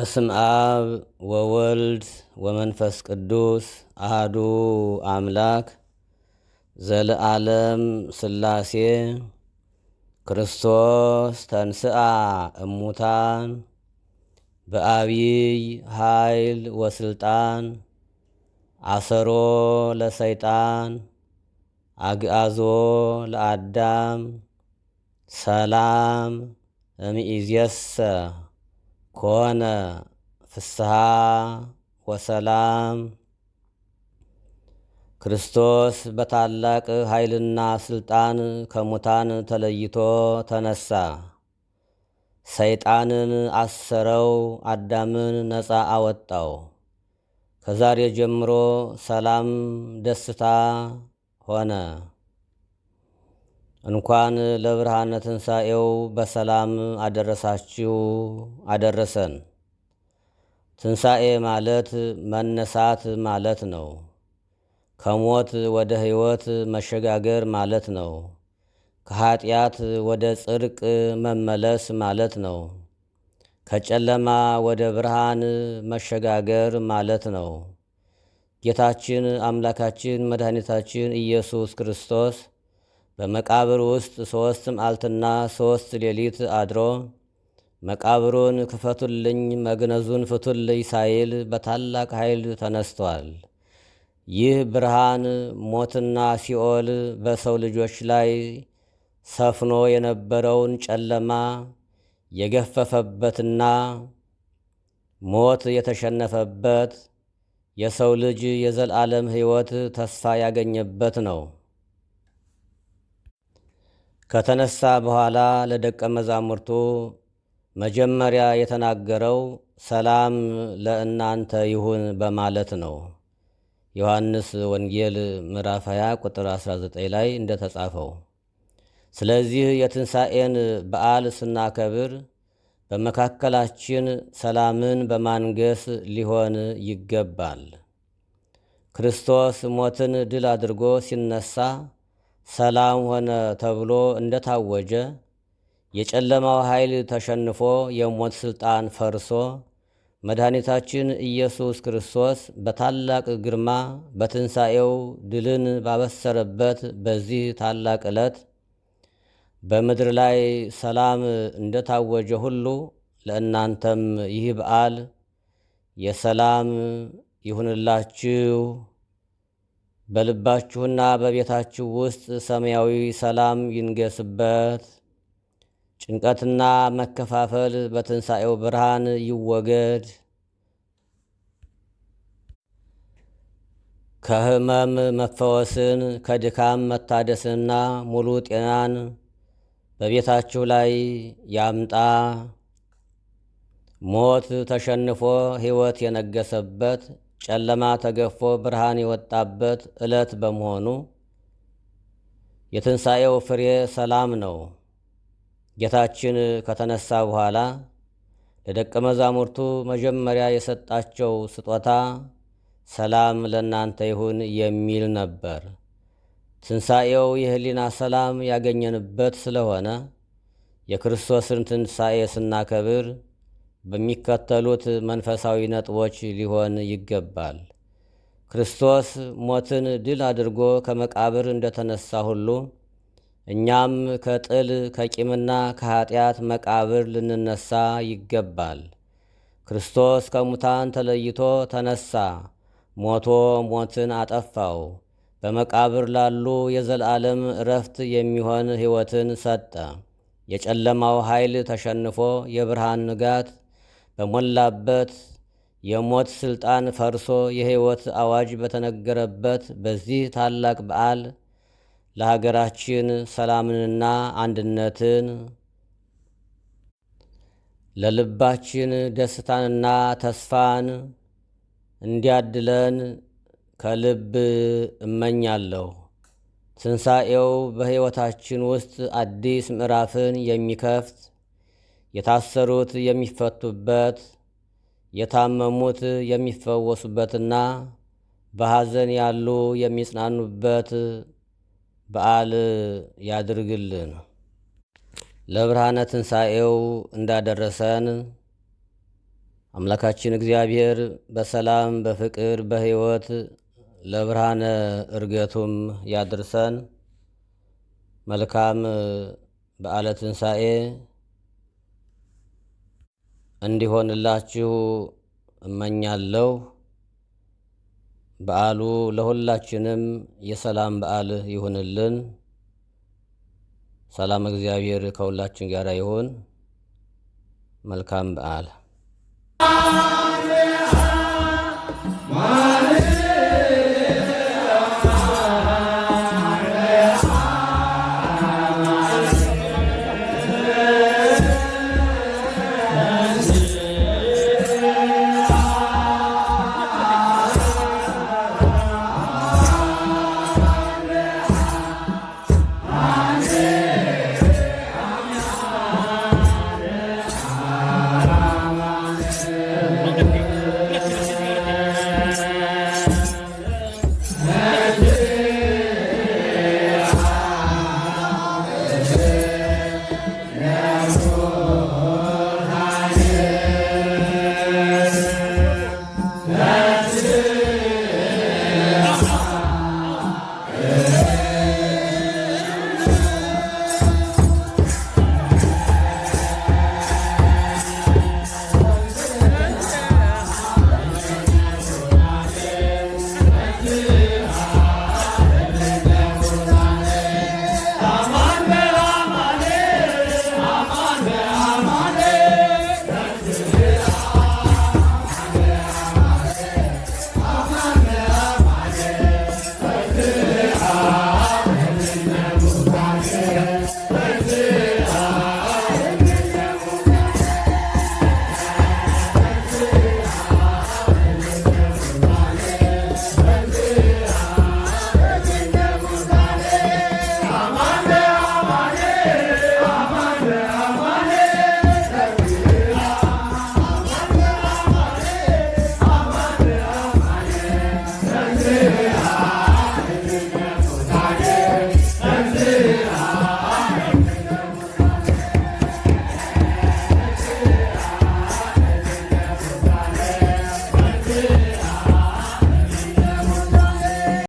በስም አብ ወወልድ ወመንፈስ ቅዱስ አህዱ አምላክ ዘለዓለም ሥላሴ ክርስቶስ ተንሥአ እሙታን በአቢይ ኃይል ወስልጣን አሰሮ ለሰይጣን አግዓዞ ለአዳም ሰላም እምይእዜሰ ኮነ ፍስሐ ወሰላም። ክርስቶስ በታላቅ ኃይልና ሥልጣን ከሙታን ተለይቶ ተነሳ። ሰይጣንን አሰረው፣ አዳምን ነፃ አወጣው። ከዛሬ ጀምሮ ሰላም ደስታ ሆነ። እንኳን ለብርሃነ ትንሣኤው በሰላም አደረሳችሁ አደረሰን። ትንሣኤ ማለት መነሳት ማለት ነው። ከሞት ወደ ሕይወት መሸጋገር ማለት ነው። ከኀጢአት ወደ ጽድቅ መመለስ ማለት ነው። ከጨለማ ወደ ብርሃን መሸጋገር ማለት ነው። ጌታችን አምላካችን መድኃኒታችን ኢየሱስ ክርስቶስ በመቃብር ውስጥ 3 መዓልትና 3 ሌሊት አድሮ መቃብሩን ክፈቱልኝ፣ መግነዙን ፍቱልኝ ሳይል በታላቅ ኃይል ተነስቷል። ይህ ብርሃን ሞትና ሲኦል በሰው ልጆች ላይ ሰፍኖ የነበረውን ጨለማ የገፈፈበትና ሞት የተሸነፈበት የሰው ልጅ የዘላለም ሕይወት ተስፋ ያገኘበት ነው። ከተነሳ በኋላ ለደቀ መዛሙርቱ መጀመሪያ የተናገረው ሰላም ለእናንተ ይሁን በማለት ነው። ዮሐንስ ወንጌል ምዕራፍ 20 ቁጥር 19 ላይ እንደተጻፈው። ስለዚህ የትንሣኤን በዓል ስናከብር በመካከላችን ሰላምን በማንገስ ሊሆን ይገባል። ክርስቶስ ሞትን ድል አድርጎ ሲነሳ ሰላም ሆነ ተብሎ እንደታወጀ የጨለማው ኃይል ተሸንፎ የሞት ሥልጣን ፈርሶ መድኃኒታችን ኢየሱስ ክርስቶስ በታላቅ ግርማ በትንሣኤው ድልን ባበሰረበት በዚህ ታላቅ ዕለት በምድር ላይ ሰላም እንደታወጀ ሁሉ ለእናንተም ይህ በዓል የሰላም ይሁንላችሁ። በልባችሁና በቤታችሁ ውስጥ ሰማያዊ ሰላም ይንገስበት። ጭንቀትና መከፋፈል በትንሣኤው ብርሃን ይወገድ። ከሕመም መፈወስን፣ ከድካም መታደስንና ሙሉ ጤናን በቤታችሁ ላይ ያምጣ። ሞት ተሸንፎ ሕይወት የነገሰበት፣ ጨለማ ተገፎ ብርሃን የወጣበት ዕለት በመሆኑ የትንሣኤው ፍሬ ሰላም ነው። ጌታችን ከተነሳ በኋላ ለደቀ መዛሙርቱ መጀመሪያ የሰጣቸው ስጦታ ሰላም ለእናንተ ይሁን የሚል ነበር። ትንሣኤው የሕሊና ሰላም ያገኘንበት ስለሆነ የክርስቶስን ትንሣኤ ስናከብር በሚከተሉት መንፈሳዊ ነጥቦች ሊሆን ይገባል። ክርስቶስ ሞትን ድል አድርጎ ከመቃብር እንደተነሳ ሁሉ እኛም ከጥል ከቂምና ከኀጢአት መቃብር ልንነሳ ይገባል። ክርስቶስ ከሙታን ተለይቶ ተነሳ፣ ሞቶ ሞትን አጠፋው። በመቃብር ላሉ የዘላለም ዕረፍት የሚሆን ሕይወትን ሰጠ። የጨለማው ኃይል ተሸንፎ የብርሃን ንጋት በሞላበት የሞት ሥልጣን ፈርሶ የሕይወት አዋጅ በተነገረበት በዚህ ታላቅ በዓል ለሀገራችን ሰላምንና አንድነትን፣ ለልባችን ደስታንና ተስፋን እንዲያድለን ከልብ እመኛለሁ። ትንሣኤው በሕይወታችን ውስጥ አዲስ ምዕራፍን የሚከፍት፣ የታሰሩት የሚፈቱበት፣ የታመሙት የሚፈወሱበትና በሐዘን ያሉ የሚጽናኑበት በዓል ያድርግልን። ለብርሃነ ትንሣኤው እንዳደረሰን አምላካችን እግዚአብሔር በሰላም በፍቅር በሕይወት ለብርሃነ ዕርገቱም ያድርሰን። መልካም በዓለ ትንሣኤ እንዲሆንላችሁ እመኛለሁ። በዓሉ ለሁላችንም የሰላም በዓል ይሁንልን። ሰላም እግዚአብሔር ከሁላችን ጋር ይሁን። መልካም በዓል